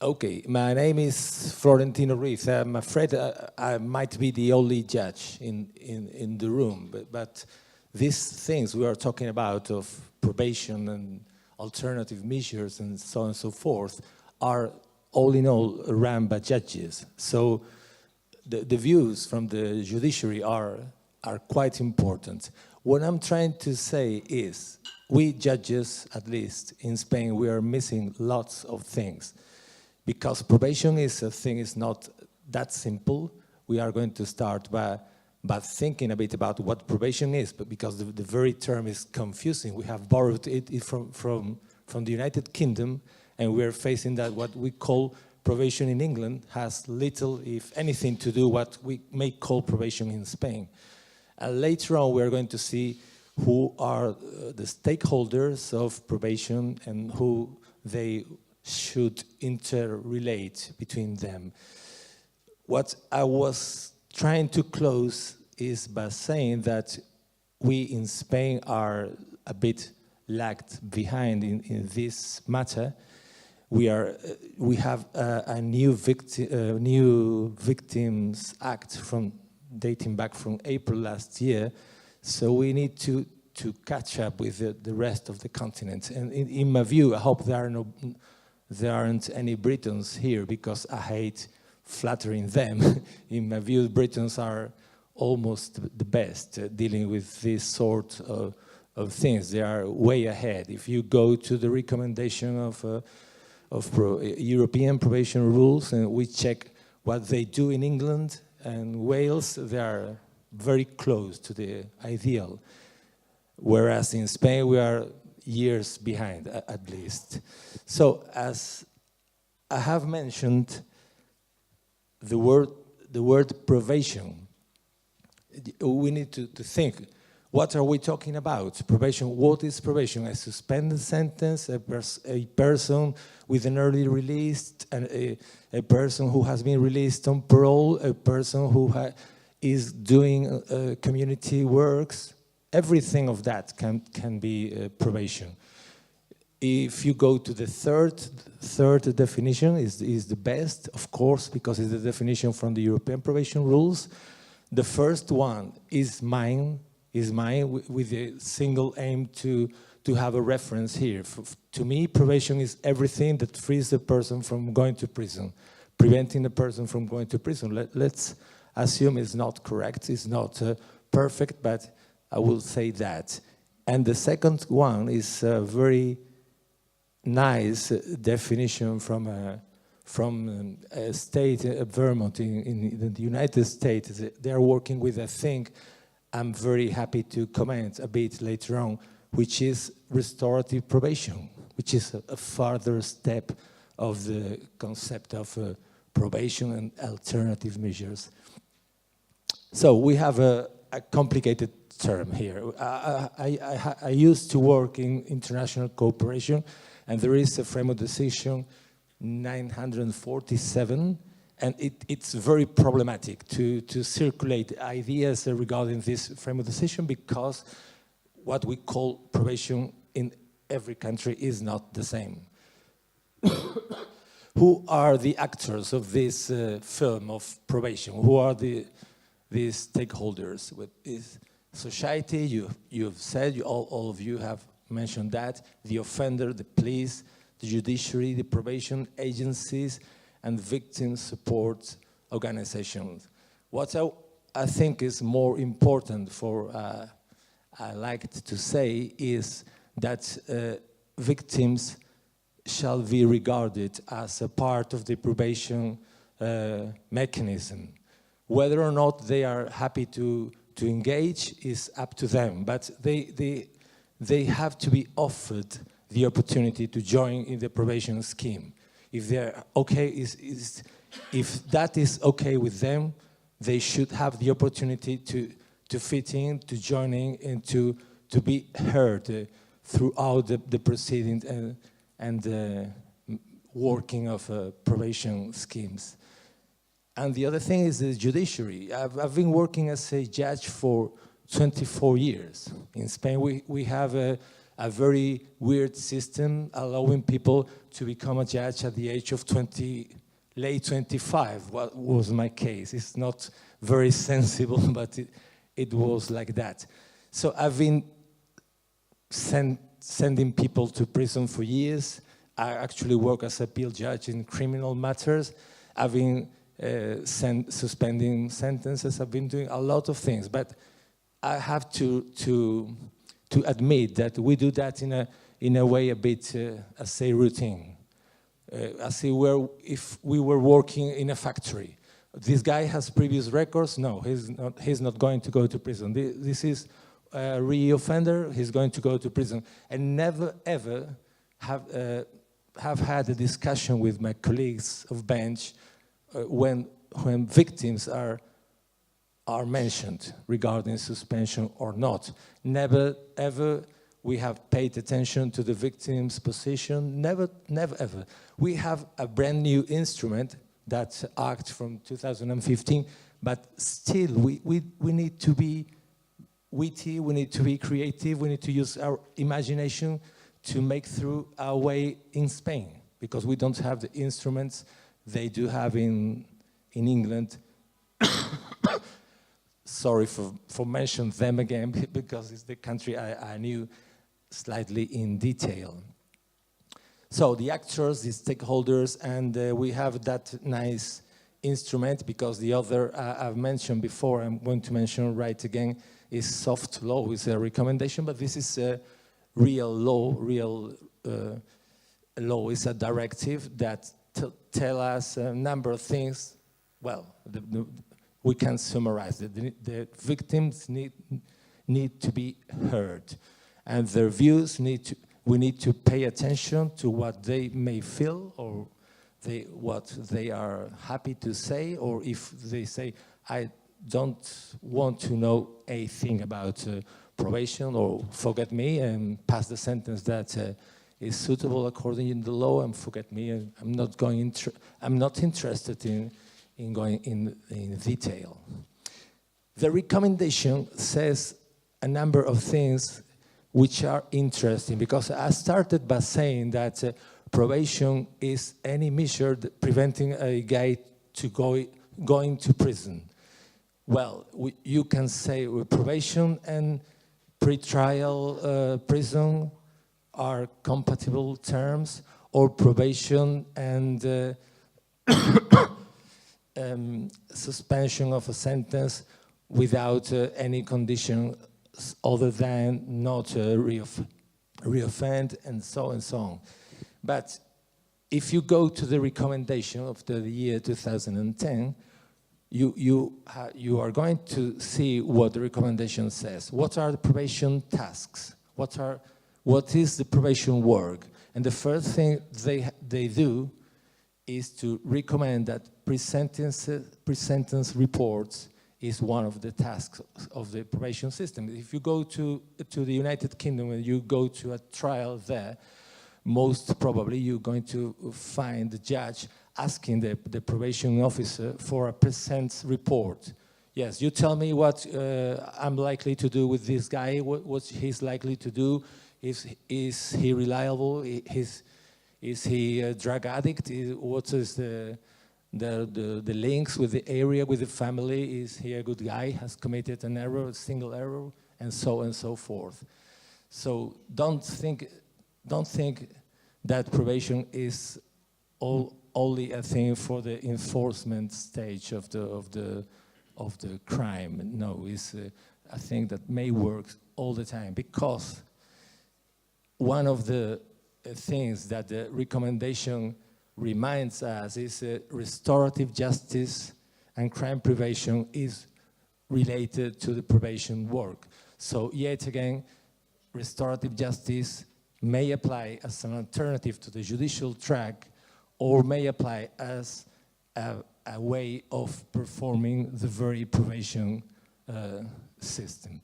Okay, my name is Florentino Ruiz. I'm afraid I might be the only judge in the room, but these things we are talking about of probation and alternative measures and so on and so forth are all in all run by judges. So the views from the judiciary are quite important. What I'm trying to say is we judges, at least in Spain, we are missing lots of things. Because probation is a thing, is not that simple. We are going to start by thinking a bit about what probation is, but because the very term is confusing. We have borrowed it from the United Kingdom, and we are facing that what we call probation in England has little, if anything, to do what we may call probation in Spain. And later on, we are going to see who are the stakeholders of probation and who they should interrelate between them. What I was trying to close is by saying that we in Spain are a bit lagged behind in this matter. We have a new Victims Act dating back from April last year, so we need to catch up with the rest of the continent. And in my view, I hope there aren't any Britons here, because I hate flattering them. In my view, Britons are almost the best dealing with this sort of things. They are way ahead. If you go to the recommendation of European probation rules and we check what they do in England and Wales, they are very close to the ideal. Whereas in Spain, we are years behind, at least. So, as I have mentioned, the word probation, we need to think, what are we talking about? Probation, what is probation? A suspended sentence, a person with an early release, and a person who has been released on parole, a person who is doing community works. Everything of that can be probation. If you go to the third definition, is the best, of course, because it's the definition from the European probation rules. The first one is mine with a single aim to have a reference here. To me, probation is everything that frees the person from going to prison, preventing the person from going to prison. Let's assume it's not correct, it's not perfect, but I will say that. And the second one is a very nice definition from a state, Vermont in the United States. They are working with a thing I'm very happy to comment a bit later on, which is restorative probation, which is a further step of the concept of probation and alternative measures. So we have a complicated term here. I used to work in international cooperation, and there is a framework decision 947, and it's very problematic to circulate ideas regarding this framework decision, because what we call probation in every country is not the same. Who are the actors of this film of probation? Who are these stakeholders? With this society, you've said, all of you have mentioned that, the offender, the police, the judiciary, the probation agencies, and victim support organizations. What I think is more important I like to say is that victims shall be regarded as a part of the probation mechanism. Whether or not they are happy to engage is up to them, but they have to be offered the opportunity to join in the probation scheme. If they're okay, if that is okay with them, they should have the opportunity to fit in, to join in, and to be heard throughout the proceedings and working of probation schemes. And the other thing is the judiciary. I've been working as a judge for 24 years. In Spain, we have a very weird system allowing people to become a judge at the age of late 25, what was my case. It's not very sensible, but it was like that. So I've been sending people to prison for years. I actually work as appeal judge in criminal matters. I've been suspending sentences. I've been doing a lot of things, but I have to admit that we do that in a way a bit, I say, routine. As if we were working in a factory. This guy has previous records. No, he's not going to go to prison. This is a reoffender. He's going to go to prison. And never ever have had a discussion with my colleagues of bench when victims are mentioned regarding suspension or not. Never ever we have paid attention to the victim's position. Never ever. We have a brand new instrument that act from 2015, but still we need to be witty, we need to be creative, we need to use our imagination to make through our way in Spain, because we don't have the instruments they do have in England. Sorry for mentioning them again, because it's the country I knew slightly in detail. So the actors, the stakeholders, and we have that nice instrument, because the other I've mentioned before, I'm going to mention right again, is soft law. It's a recommendation, but this is a real law. Law is a directive that tell us a number of things. Well, we can summarize it. The victims need to be heard, and their views we need to pay attention to what they may feel, or what they are happy to say, or if they say, I don't want to know a thing about probation, or forget me and pass the sentence that is suitable according to the law, and forget me, and I'm not interested in going in detail. The recommendation says a number of things which are interesting, because I started by saying that probation is any measure preventing a guy to going to prison. Well, you can say probation and pre-trial prison are compatible terms, or probation and suspension of a sentence without any condition other than not reoffend, and so on. But if you go to the recommendation of the year 2010, you are going to see what the recommendation says. What are the probation tasks? What is the probation work? And the first thing they do is to recommend that pre-sentence reports is one of the tasks of the probation system. If you go to the United Kingdom and you go to a trial there, most probably you're going to find the judge asking the probation officer for a pre-sentence report. Yes, you tell me what I'm likely to do with this guy, what he's likely to do. Is he reliable? Is he a drug addict? What is the links with the area, with the family? Is he a good guy? Has committed an error, a single error, and so forth. So don't think that probation is only a thing for the enforcement stage of the crime. No, it's a thing that may work all the time, because one of the things that the recommendation reminds us is restorative justice and crime prevention is related to the probation work. So yet again, restorative justice may apply as an alternative to the judicial track, or may apply as a way of performing the very probation system.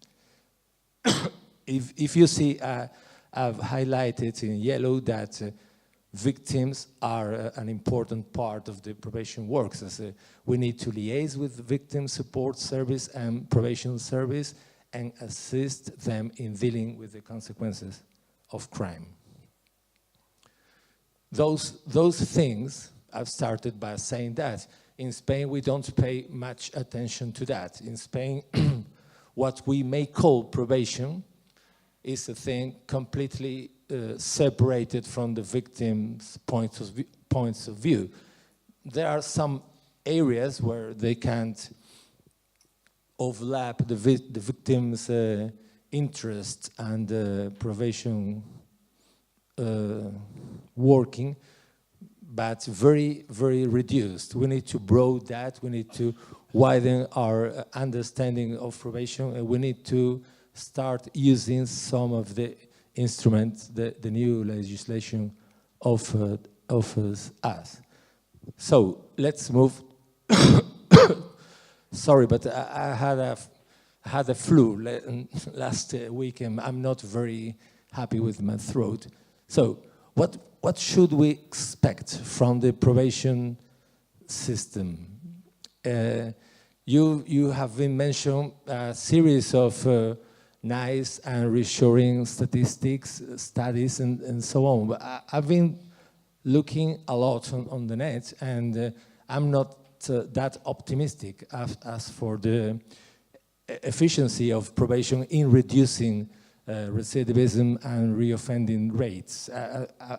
If you see, I've highlighted in yellow that victims are an important part of the probation works. We need to liaise with the victim support service and probation service and assist them in dealing with the consequences of crime. Those things, I've started by saying that. In Spain, we don't pay much attention to that. In Spain, what we may call probation is a thing completely separated from the victim's points of view. There are some areas where they can't overlap the victim's interest and probation working, but very, very reduced. We need to broaden that. We need to widen our understanding of probation, and we need to start using some of the instruments the new legislation offers us. So let's move. Sorry, but I had a flu last week, and I'm not very happy with my throat. So what should we expect from the probation system? You have been mentioned a series of nice and reassuring statistics, studies, and so on. But I've been looking a lot on the net, and I'm not that optimistic as for the efficiency of probation in reducing recidivism and reoffending rates.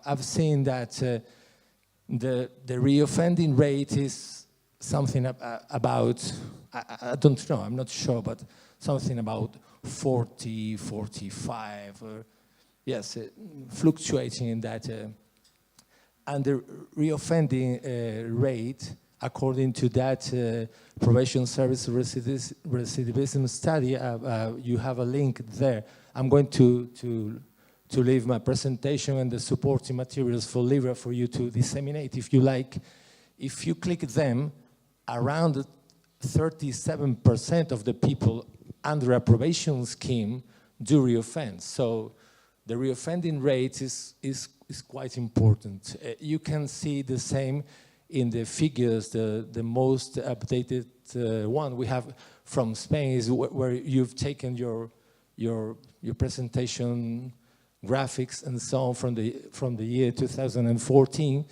I've seen that the reoffending rate is something about, I don't know, I'm not sure, but something about 40, 45, or yes, fluctuating in that. And the reoffending rate, according to that probation service recidivism study, you have a link there. I'm going to leave my presentation and the supporting materials for Libra for you to disseminate if you like. If you click them, around 37% of the people under a probation scheme do reoffend. So the reoffending rate is quite important. You can see the same in the figures. The most updated one we have from Spain is where you've taken your presentation graphics and so on from the year 2014.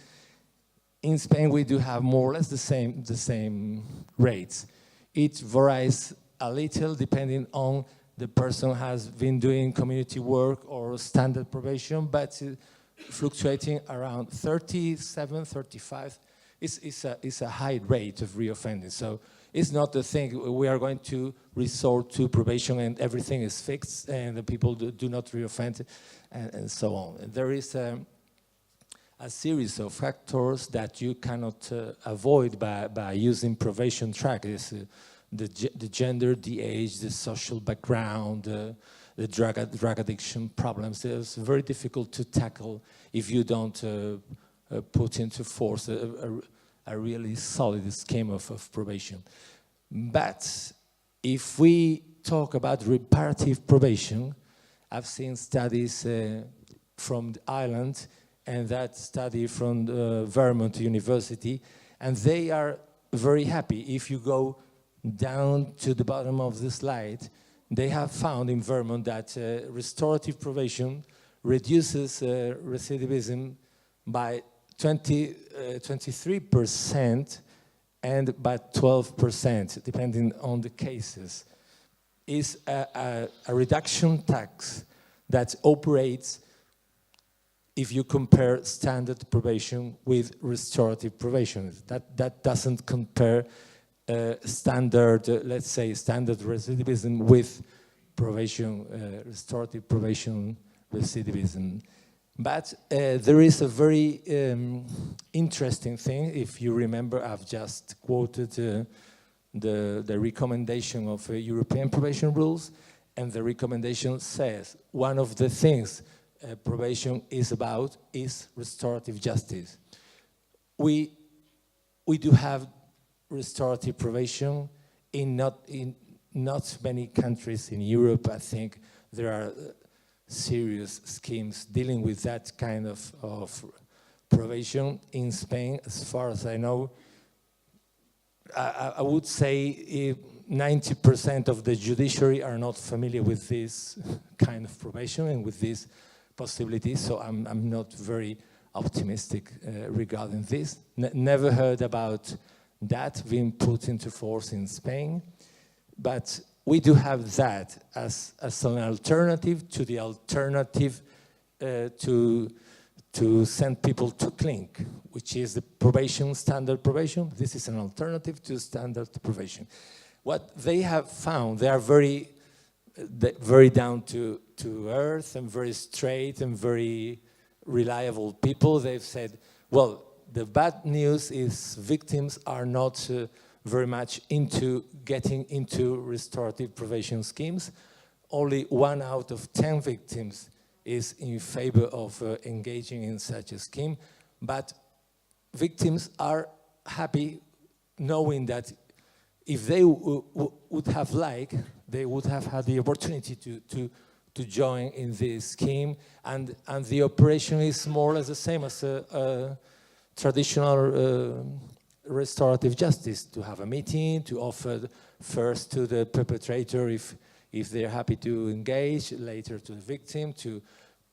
In Spain, we do have more or less the same rates. It varies a little depending on the person has been doing community work or standard probation, but fluctuating around 37, 35. It's a high rate of reoffending. So it's not the thing we are going to resort to probation and everything is fixed and the people do not reoffend and so on. And there is a series of factors that you cannot avoid by using probation track. It's the gender, the age, the social background, the drug addiction problems. It's very difficult to tackle if you don't put into force a really solid scheme of probation. But if we talk about reparative probation, I've seen studies from the island and that study from Vermont University, and they are very happy. If you go down to the bottom of the slide, they have found in Vermont that restorative probation reduces recidivism by 23% and by 12%, depending on the cases. Is a reduction tax that operates if you compare standard probation with restorative probation. That doesn't compare standard, let's say, standard recidivism with probation, restorative probation recidivism. But there is a very interesting thing. If you remember, I've just quoted the recommendation of European probation rules, and the recommendation says one of the things probation is about is restorative justice. We do have restorative probation in not many countries in Europe. I think there are serious schemes dealing with that kind of probation. In Spain, as far as I know, I would say 90% of the judiciary are not familiar with this kind of probation and with this possibilities, so I'm not very optimistic regarding this. Never heard about that being put into force in Spain, but we do have that as an alternative to the alternative to send people to clink, which is the probation, standard probation. This is an alternative to standard probation. What they have found, they are very down to earth and very straight and very reliable people. They've said, well, the bad news is victims are not very much into getting into restorative probation schemes. Only 1 out of 10 victims is in favor of engaging in such a scheme, but victims are happy knowing that if they would have liked, they would have had the opportunity to join in this scheme, and the operation is more or less the same as a traditional restorative justice, to have a meeting, to offer first to the perpetrator if they're happy to engage, later to the victim,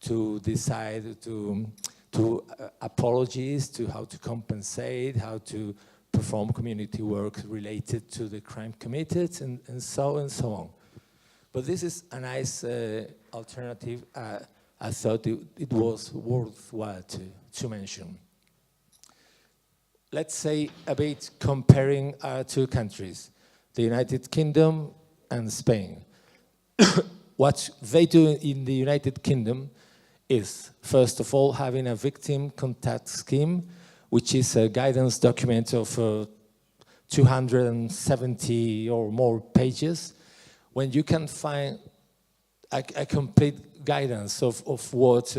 to decide to apologies, to how to compensate, how to perform community work related to the crime committed, and so on. But this is a nice alternative. I thought it was worthwhile to mention. Let's say a bit comparing our two countries, the United Kingdom and Spain. What they do in the United Kingdom is, first of all, having a victim contact scheme, which is a guidance document of 270 or more pages, when you can find a complete guidance of what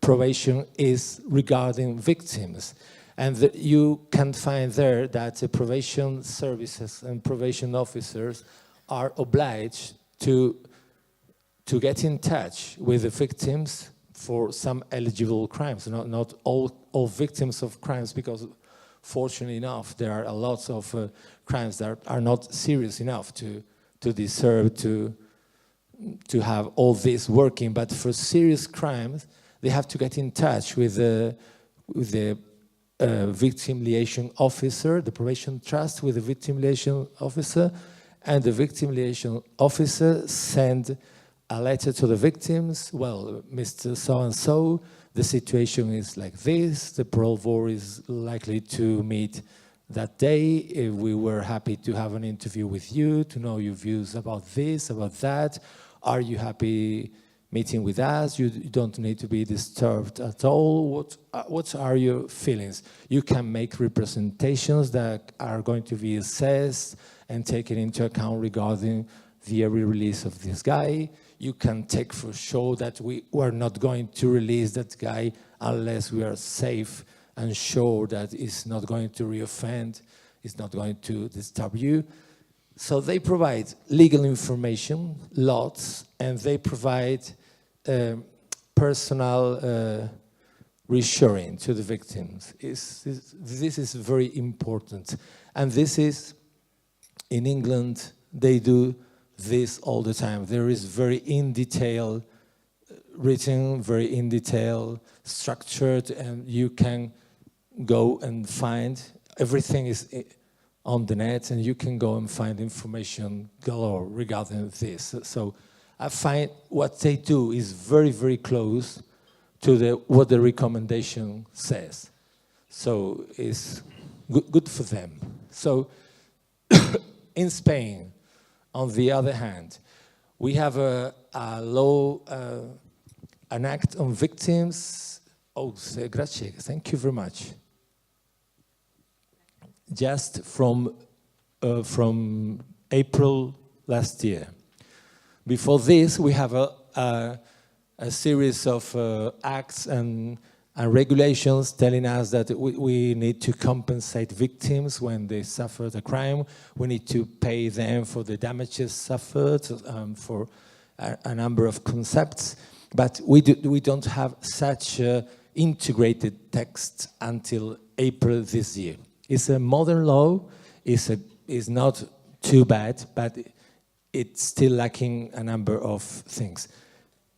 probation is regarding victims. And you can find there that probation services and probation officers are obliged to get in touch with the victims for some eligible crimes, not all victims of crimes, because fortunately enough, there are a lot of crimes that are not serious enough to deserve to have all this working. But for serious crimes, they have to get in touch with the victim liaison officer, the probation trust with the victim liaison officer, and the victim liaison officer send a letter to the victims. Well, Mr. So-and-so, the situation is like this, the parole board is likely to meet that day. If we were happy to have an interview with you, to know your views about this, about that. Are you happy meeting with us? You don't need to be disturbed at all. What are your feelings? You can make representations that are going to be assessed and taken into account regarding the early release of this guy. You can take for sure that we are not going to release that guy unless we are safe and sure that he's not going to reoffend, he's not going to disturb you. So they provide legal information, lots, and they provide personal reassuring to the victims. This is very important. And this is, in England, they do this all the time. There is very in detail written, very in detail structured, and you can go and find, everything is on the net, and you can go and find information galore regarding this. So I find what they do is very, very close to what the recommendation says. So it's good for them. So in Spain, on the other hand, we have a law, an act on victims. Oh, grazie, thank you very much. Just from April last year. Before this, we have a series of acts and regulations telling us that we need to compensate victims when they suffered a crime. We need to pay them for the damages suffered, for a number of concepts. But we don't have such integrated text until April this year. It's a modern law. It's not too bad, but it's still lacking a number of things.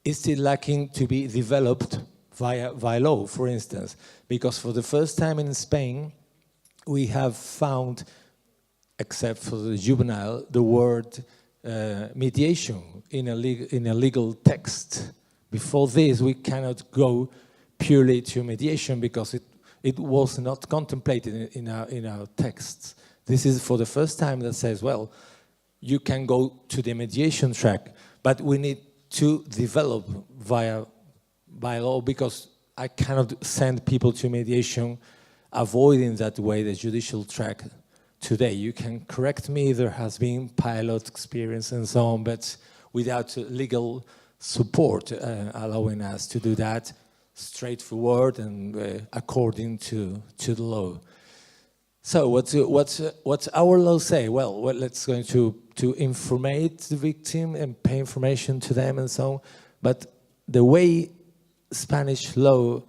is still lacking to be developed via law, for instance, because for the first time in Spain, we have found, except for the juvenile, the word mediation in a legal text. Before this, we cannot go purely to mediation because it was not contemplated in our texts. This is for the first time that says, well, you can go to the mediation track, but we need to develop by law, because I cannot send people to mediation avoiding that way the judicial track today. You can correct me, there has been pilot experience and so on, but without legal support allowing us to do that straightforward and according to the law. So what's our law say? Well, let's going to informate the victim and pay information to them and so on. But the way Spanish law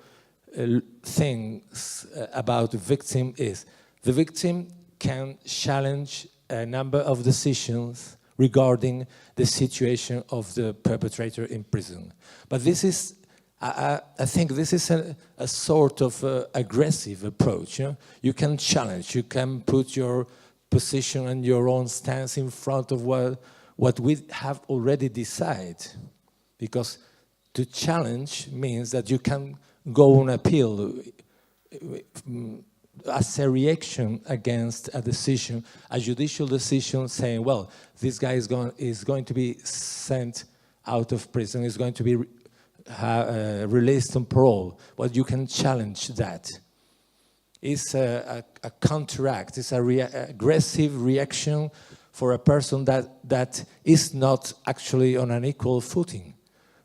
thinks about the victim is the victim can challenge a number of decisions regarding the situation of the perpetrator in prison. But this is, I think this is a sort of aggressive approach. You know? You can challenge, you can put your position and your own stance in front of what we have already decided. Because to challenge means that you can go on appeal as a reaction against a decision, a judicial decision saying, well, this guy is going to be sent out of prison, is going to be released on parole. Well, you can challenge that. It's a counteract, it's an aggressive reaction for a person that is not actually on an equal footing.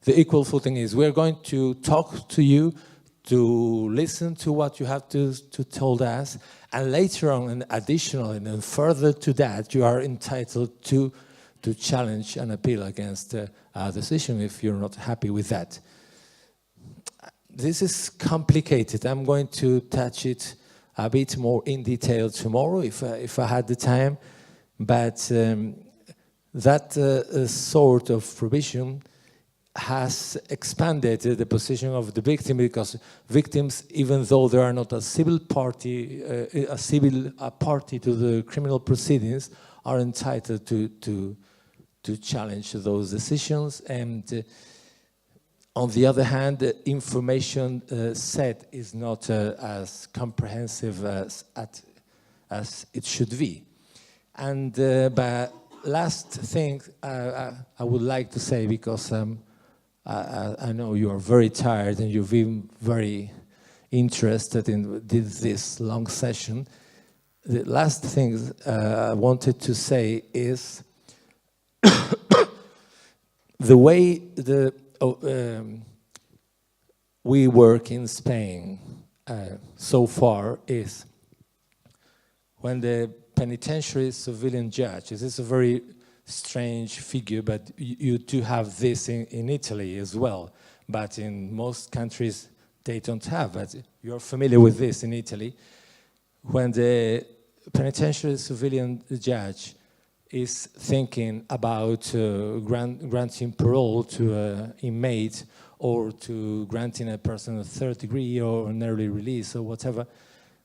The equal footing is, we're going to talk to you, to listen to what you have to tell us, and later on, and additionally, and further to that, you are entitled to challenge an appeal against a decision if you're not happy with that. This is complicated. I'm going to touch it a bit more in detail tomorrow if I had the time, but that sort of provision has expanded the position of the victim, because victims, even though they are not a civil party, a party to the criminal proceedings, are entitled to challenge those decisions. And on the other hand, the information set is not as comprehensive as it should be. And but last thing I would like to say, because I know you are very tired and you've been very interested in this long session. The last thing I wanted to say is the way we work in Spain so far is when the penitentiary civilian judge, this is a very strange figure, but you do have this in Italy as well, but in most countries they don't have. But you're familiar with this in Italy. When the penitentiary civilian judge is thinking about granting parole to an inmate, or to granting a person a third degree or an early release or whatever,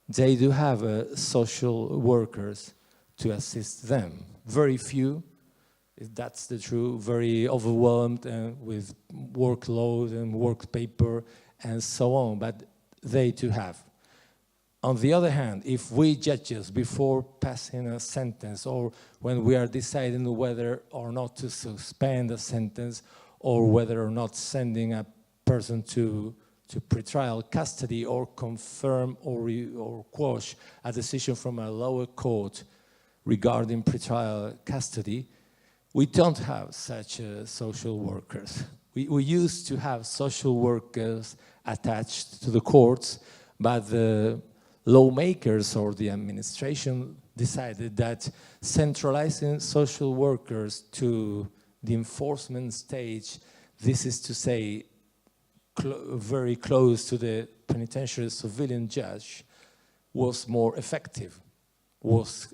they do have social workers to assist them. Very few, if that's the truth, very overwhelmed with workload and work paper and so on, but they do have. On the other hand, if we judges, before passing a sentence, or when we are deciding whether or not to suspend a sentence, or whether or not sending a person to pretrial custody, or confirm or quash a decision from a lower court regarding pretrial custody, we don't have such social workers. We used to have social workers attached to the courts, but the lawmakers or the administration decided that centralizing social workers to the enforcement stage, this is to say very close to the penitentiary civilian judge, was more effective. was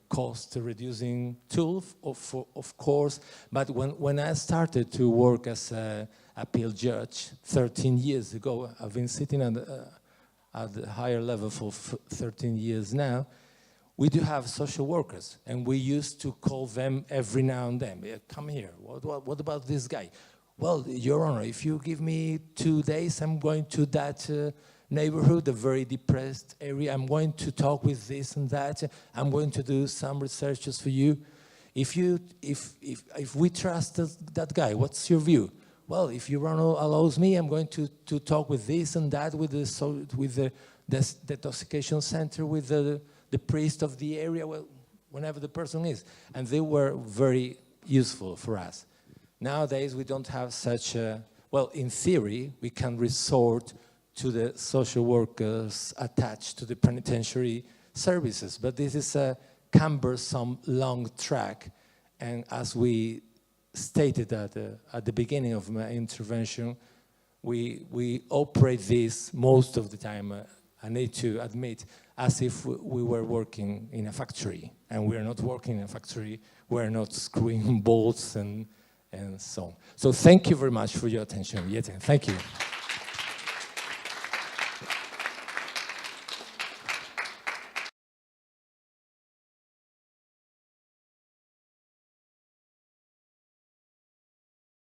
cost-reducing tool, of course. But when I started to work as an appeal judge 13 years ago, I've been sitting at the higher level for 13 years now, we do have social workers, and we used to call them every now and then. Come here, what about this guy? Well, Your Honor, if you give me 2 days, I'm going to that neighborhood, a very depressed area. I'm going to talk with this and that. I'm going to do some researches for you. If we trust that guy, what's your view? Well, if Your Honor allows me, I'm going to talk with this and that, with the detoxification center, with the priest of the area, well, whenever the person is. And they were very useful for us. Nowadays, we don't have such a, well, in theory, we can resort to the social workers attached to the penitentiary services, but this is a cumbersome, long track. And as we stated at the beginning of my intervention, we operate this most of the time, I need to admit, as if we were working in a factory. And we're not working in a factory, we're not screwing bolts and so on. So thank you very much for your attention. Thank you.